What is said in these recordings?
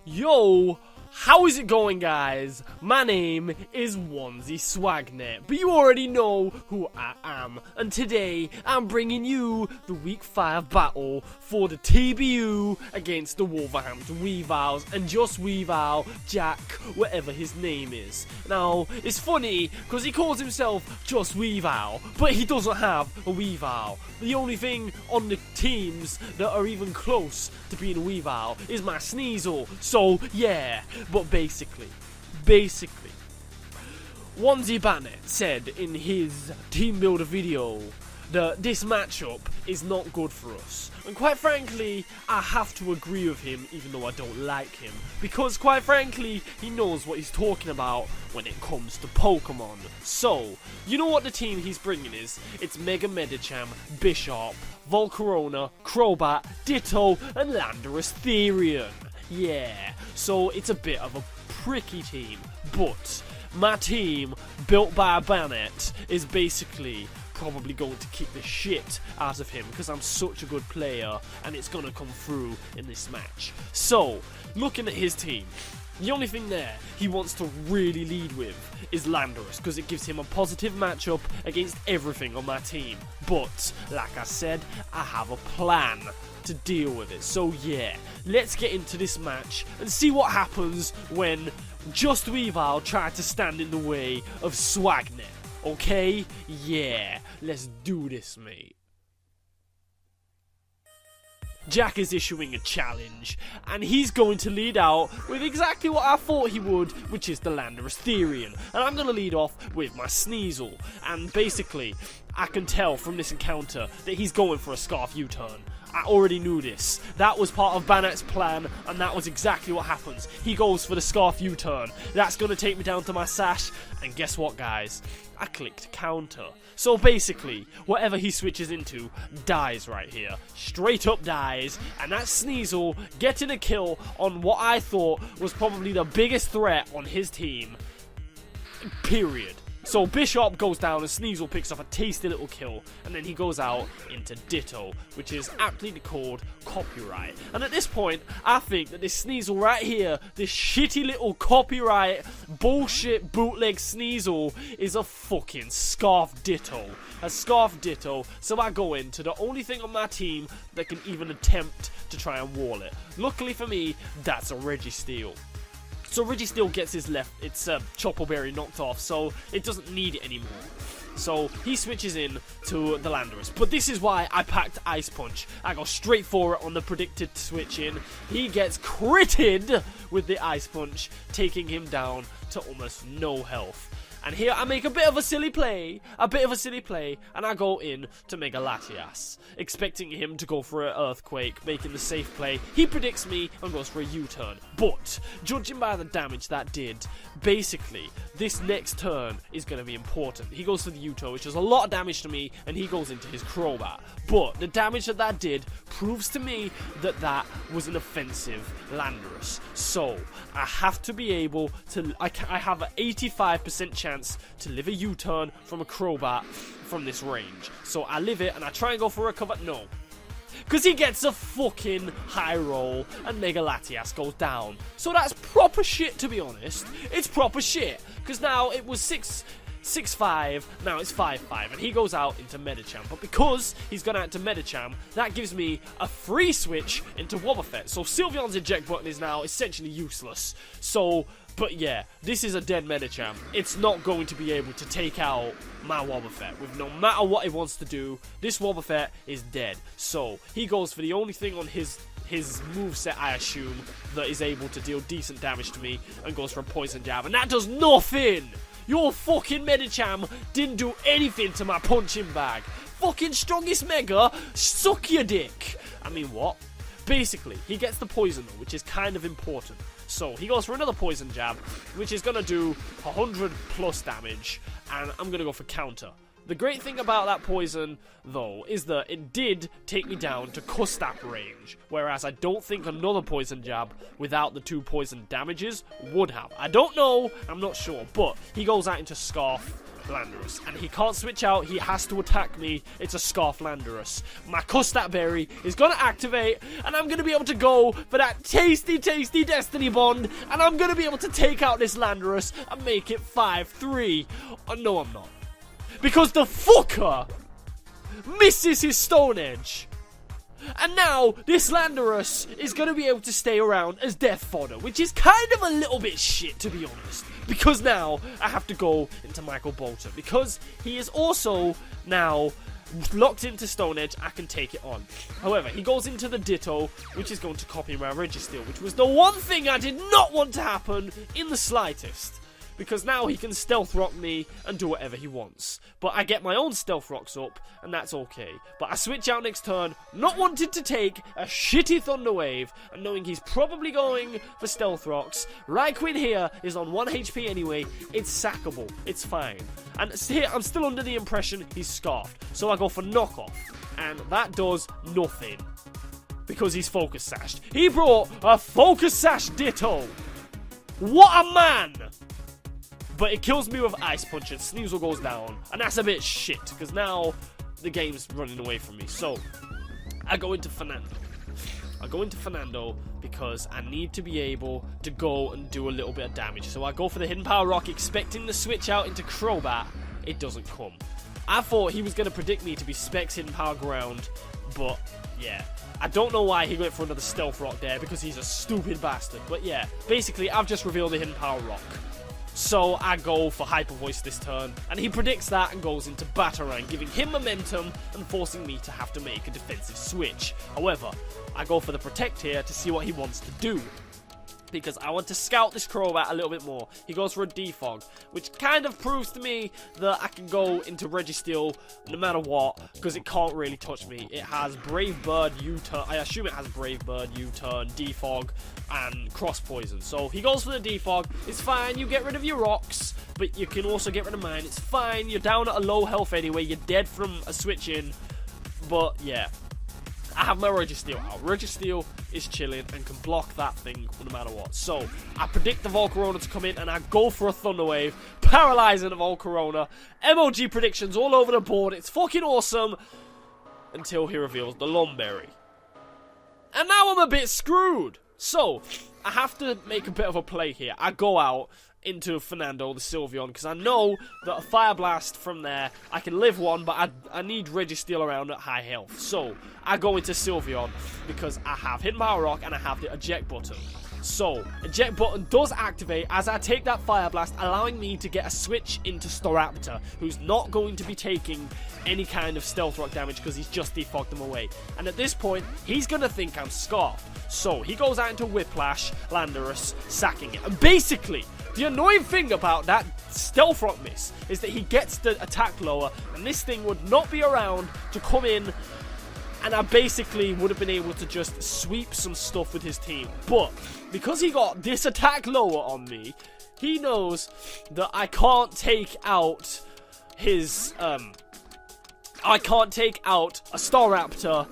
Yo, how is it going, guys? My name is Swagnette, but you already know who I am, and today I'm bringing you the Week 5 battle for the TBU against the Wolverhampton Weaviles, and just Weavile, Jack, whatever his name is. Now, it's funny, because he calls himself just Weavile, but he doesn't have a Weavile. The only thing on the teams that are even close to being a Weavile is my Sneasel, so yeah. But basically, Swagnette said in his team builder video that this matchup is not good for us. And quite frankly, I have to agree with him, even though I don't like him. Because quite frankly, he knows what he's talking about when it comes to Pokemon. So, you know what the team he's bringing is? It's Mega Medicham, Bishop, Volcarona, Crobat, Ditto, and Landorus Therian. Yeah, so it's a bit of a pricky team, but my team, built by a Bannet, is basically probably going to kick the shit out of him because I'm such a good player and it's going to come through in this match. So, looking at his team, the only thing there he wants to really lead with is Landorus because it gives him a positive matchup against everything on my team. But, like I said, I have a plan to deal with it. So yeah, let's get into this match and see what happens when just Weavile tried to stand in the way of Swagnette. Okay? Yeah, let's do this, mate. Jack is issuing a challenge, and he's going to lead out with exactly what I thought he would, which is the Landorus Therian. And I'm going to lead off with my Sneasel, and basically, I can tell from this encounter that he's going for a Scarf U-turn. I already knew this. That was part of Bannet's plan, and that was exactly what happens. He goes for the Scarf U-turn. That's going to take me down to my sash, and guess what, guys? I clicked counter. So basically, whatever he switches into dies right here. Straight up dies, and that Sneasel getting a kill on what I thought was probably the biggest threat on his team. Period. So Bishop goes down and Sneasel picks up a tasty little kill, and then he goes out into Ditto, which is aptly called Copyright. And at this point, I think that this Sneasel right here, this shitty little copyright bullshit bootleg Sneasel, is a fucking Scarf Ditto. A Scarf Ditto, so I go into the only thing on my team that can even attempt to try and wall it. Luckily for me, that's a Registeel. So Registeel gets his Chopper Berry knocked off, so it doesn't need it anymore. So he switches in to the Landorus. But this is why I packed Ice Punch. I go straight for it on the predicted switch in. He gets critted with the Ice Punch, taking him down to almost no health. And here I make a bit of a silly play, and I go in to Mega Latias, expecting him to go for an Earthquake, making the safe play. He predicts me and goes for a U-turn, but judging by the damage that did, basically, this next turn is going to be important. He goes for the U-turn, which does a lot of damage to me, and he goes into his Crobat. But the damage that did proves to me that that was an offensive Landorus. So, I have to be able to, I have an 85% chance to live a U-turn from a Crobat from this range. So I live it and I try and go for a cover. No. Because he gets a fucking high roll and Mega Latias goes down. So that's proper shit, to be honest. It's proper shit. Because now it was 6-5, now it's 5-5, and he goes out into Medicham. But because he's gone out to Medicham, that gives me a free switch into Wobbuffet. So Sylveon's eject button is now essentially useless. So, but yeah, this is a dead Medicham. It's not going to be able to take out my Wobbuffet. With no matter what it wants to do, this Wobbuffet is dead. So, he goes for the only thing on his moveset, I assume, that is able to deal decent damage to me, and goes for a Poison Jab, and that does nothing! Your fucking Medicham didn't do anything to my punching bag. Fucking strongest Mega, suck your dick. I mean, what? Basically, he gets the Poison though, which is kind of important. So, he goes for another Poison Jab, which is going to do 100 plus damage, and I'm going to go for counter. The great thing about that poison, though, is that it did take me down to Custap range, whereas I don't think another poison jab without the 2 poison damages would have. I don't know, I'm not sure, but he goes out into Scarf Landorus, and he can't switch out, he has to attack me. It's a Scarf Landorus. My Custap Berry is going to activate, and I'm going to be able to go for that tasty, tasty Destiny Bond, and I'm going to be able to take out this Landorus and make it 5-3. Oh, no, I'm not. Because the fucker misses his Stone Edge. And now, this Landorus is going to be able to stay around as death fodder, which is kind of a little bit shit, to be honest. Because now, I have to go into Michael Bolton. Because he is also now locked into Stone Edge, I can take it on. However, he goes into the Ditto, which is going to copy my Registeel, which was the one thing I did not want to happen in the slightest. Because now he can Stealth Rock me and do whatever he wants. But I get my own Stealth Rocks up, and that's okay. But I switch out next turn, not wanting to take a shitty Thunder Wave, and knowing he's probably going for Stealth Rocks. Raikou here is on 1 HP anyway, it's sackable, it's fine. And here, I'm still under the impression he's Scarfed, so I go for Knockoff, and that does nothing. Because he's Focus Sashed. He brought a Focus Sash Ditto! What a man! But it kills me with Ice Punch and Sneasel goes down. And that's a bit shit, because now the game's running away from me. So, I go into Fernando. I go into Fernando because I need to be able to go and do a little bit of damage. So I go for the Hidden Power Rock, expecting the switch out into Crobat. It doesn't come. I thought he was going to predict me to be Specs Hidden Power Ground, but yeah. I don't know why he went for another Stealth Rock there, because he's a stupid bastard. But yeah, basically I've just revealed the Hidden Power Rock. So I go for Hyper Voice this turn, and he predicts that and goes into Batarang, giving him momentum and forcing me to have to make a defensive switch. However, I go for the Protect here to see what he wants to do, because I want to scout this Crobat a little bit more. He goes for a Defog, which kind of proves to me that I can go into Registeel no matter what, because it can't really touch me. It has Brave Bird, U-Turn, I assume it has Brave Bird, U-Turn, Defog, and Cross Poison. So he goes for the Defog. It's fine, you get rid of your rocks, but you can also get rid of mine. It's fine, you're down at a low health anyway, you're dead from a switch in, but yeah. I have my Registeel out. Registeel is chilling and can block that thing no matter what. So, I predict the Volcarona to come in and I go for a Thunder Wave, paralyzing the Volcarona. MLG predictions all over the board. It's fucking awesome. Until he reveals the Lumberry. And now I'm a bit screwed. So, I have to make a bit of a play here. I go out into Fernando, the Sylveon, because I know that a Fire Blast from there, I can live one, but I need Registeel around at high health. So, I go into Sylveon, because I have Hidden Power Rock, and I have the Eject Button. So, Eject Button does activate as I take that Fire Blast, allowing me to get a switch into Staraptor, who's not going to be taking any kind of Stealth Rock damage, because he's just defogged them away. And at this point, he's going to think I'm Scarfed. So, he goes out into Whiplash, Landorus, sacking it. And basically, the annoying thing about that Stealth Rock miss is that he gets the attack lower, and this thing would not be around to come in, and I basically would have been able to just sweep some stuff with his team. But because he got this attack lower on me, he knows that I can't take out his I can't take out a Staraptor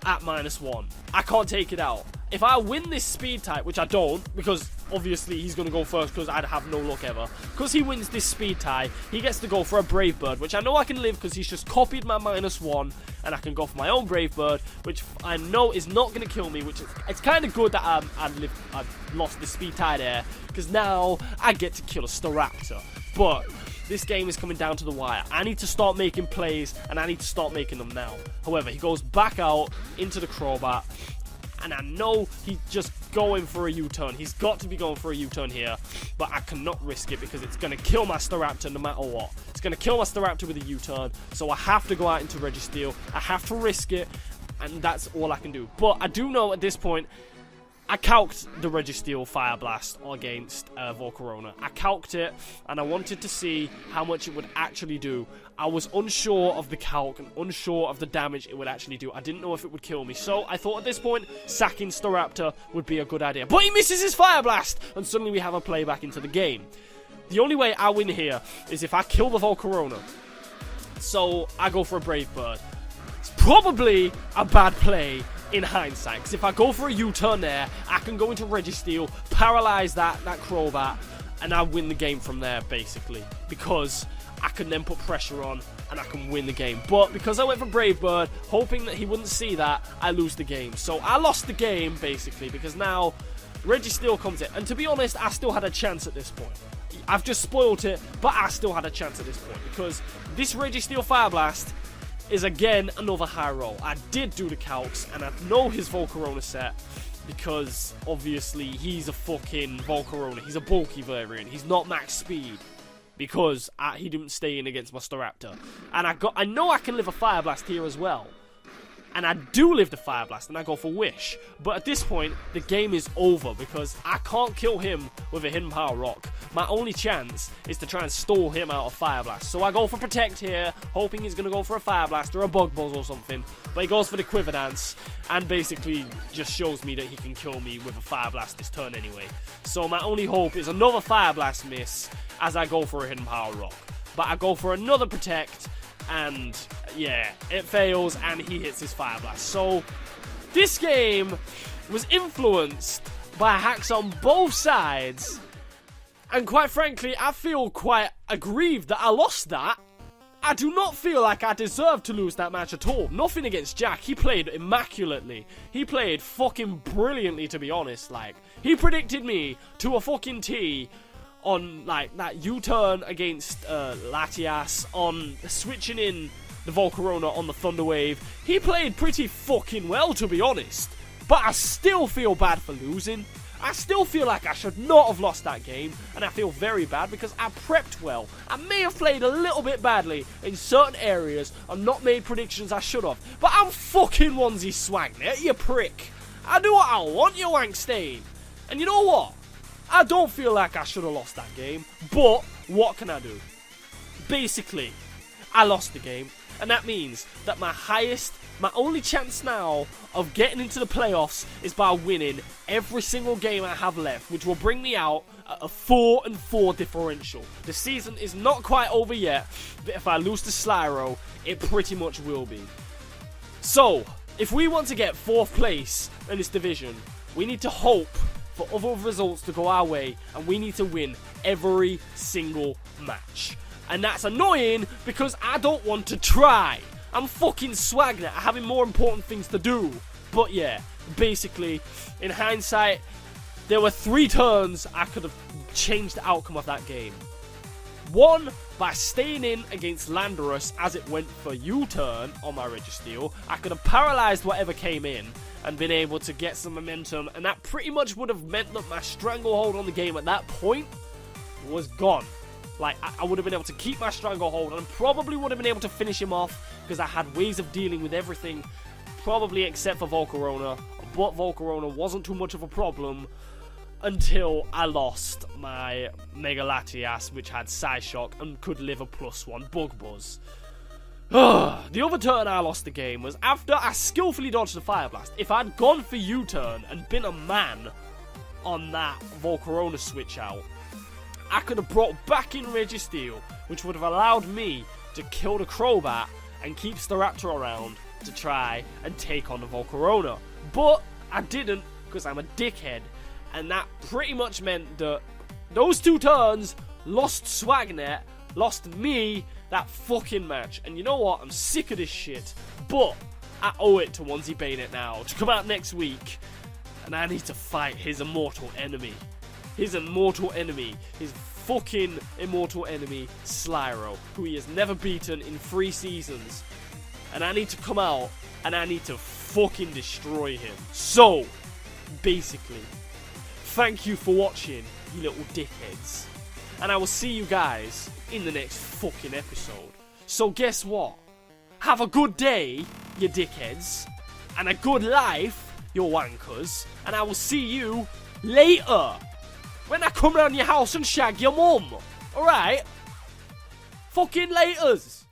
at -1. I can't take it out. If I win this speed type, which I don't, because obviously he's going to go first because I'd have no luck ever. Because he wins this speed tie, he gets to go for a Brave Bird, which I know I can live because he's just copied my -1, and I can go for my own Brave Bird, which I know is not going to kill me, which is, it's kind of good that I've lost the speed tie there, because now I get to kill a Staraptor. But this game is coming down to the wire. I need to start making plays, and I need to start making them now. However, he goes back out into the Crobat, and I know he's just going for a U-turn. He's got to be going for a U-turn here, but I cannot risk it because it's going to kill my Staraptor no matter what. It's going to kill my Staraptor with a U-turn, so I have to go out into Registeel. I have to risk it, and that's all I can do. But I do know at this point, I calced the Registeel Fire Blast against Volcarona. I calced it, and I wanted to see how much it would actually do. I was unsure of the calc and unsure of the damage it would actually do. I didn't know if it would kill me. So I thought at this point, sacking Staraptor would be a good idea. But he misses his Fire Blast, and suddenly we have a play back into the game. The only way I win here is if I kill the Volcarona. So I go for a Brave Bird. It's probably a bad play in hindsight, because if I go for a U-turn there, I can go into Registeel, paralyze that Crobat, and I win the game from there, basically. Because I can then put pressure on, and I can win the game. But because I went for Brave Bird, hoping that he wouldn't see that, I lose the game. So I lost the game, basically, because now Registeel comes in. And to be honest, I still had a chance at this point. I've just spoiled it, but I still had a chance at this point, because this Registeel Fire Blast is again another high roll. I did do the calcs, and I know his Volcarona set, because obviously he's a fucking Volcarona. He's a bulky variant. He's not max speed, because he didn't stay in against my Staraptor. And I know I can live a Fire Blast here as well. And I do live the Fire Blast, and I go for Wish. But at this point, the game is over, because I can't kill him with a Hidden Power Rock. My only chance is to try and stall him out of Fire Blast. So I go for Protect here, hoping he's going to go for a Fire Blast or a Bug Buzz or something. But he goes for the Quiver Dance, and basically just shows me that he can kill me with a Fire Blast this turn anyway. So my only hope is another Fire Blast miss as I go for a Hidden Power Rock. But I go for another Protect, and yeah, it fails, and he hits his Fire Blast. So this game was influenced by hacks on both sides, and quite frankly, I feel quite aggrieved that I lost that. I do not feel like I deserved to lose that match at all. Nothing against Jack. He played immaculately. He played fucking brilliantly, to be honest. Like, he predicted me to a fucking T on, like, that U-turn against Latias, on switching in the Volcarona on the Thunder Wave. He played pretty fucking well, to be honest. But I still feel bad for losing. I still feel like I should not have lost that game, and I feel very bad because I prepped well. I may have played a little bit badly in certain areas and not made predictions I should have, but I'm fucking onesie Swagnette, you prick. I do what I want, you wank stain. And you know what? I don't feel like I should have lost that game, but what can I do? Basically, I lost the game, and that means that my only chance now of getting into the playoffs is by winning every single game I have left, which will bring me out at a 4-4 differential. The season is not quite over yet, but if I lose to Slyro, it pretty much will be. So, if we want to get 4th place in this division, we need to hope for other results to go our way, and we need to win every single match. And that's annoying because I don't want to try. I'm fucking Swagnette, having more important things to do. But yeah, basically, in hindsight, there were 3 turns I could have changed the outcome of that game. 1, by staying in against Landorus as it went for U-turn on my Registeel. I could have paralyzed whatever came in and been able to get some momentum, and that pretty much would have meant that my stranglehold on the game at that point was gone. Like, I would have been able to keep my stranglehold and probably would have been able to finish him off because I had ways of dealing with everything, probably except for Volcarona. But Volcarona wasn't too much of a problem until I lost my Mega Latias, which had Psyshock and could live a +1 Bug Buzz. The other turn I lost the game was after I skillfully dodged the Fire Blast. If I'd gone for U-turn and been a man on that Volcarona switch out, I could have brought back in Registeel, which would have allowed me to kill the Crobat and keep Staraptor around to try and take on the Volcarona. But I didn't, because I'm a dickhead, and that pretty much meant that those 2 turns lost Swagnette, lost me that fucking match. And you know what? I'm sick of this shit, but I owe it to Onesie Bayonet now to come out next week, and I need to fight his immortal enemy. His immortal enemy, his fucking immortal enemy, Slyro, who he has never beaten in 3 seasons. And I need to come out, and I need to fucking destroy him. So, basically, thank you for watching, you little dickheads. And I will see you guys in the next fucking episode. So guess what? Have a good day, you dickheads. And a good life, you wankers. And I will see you later. When I come round your house and shag your mum. Alright? Fucking laters.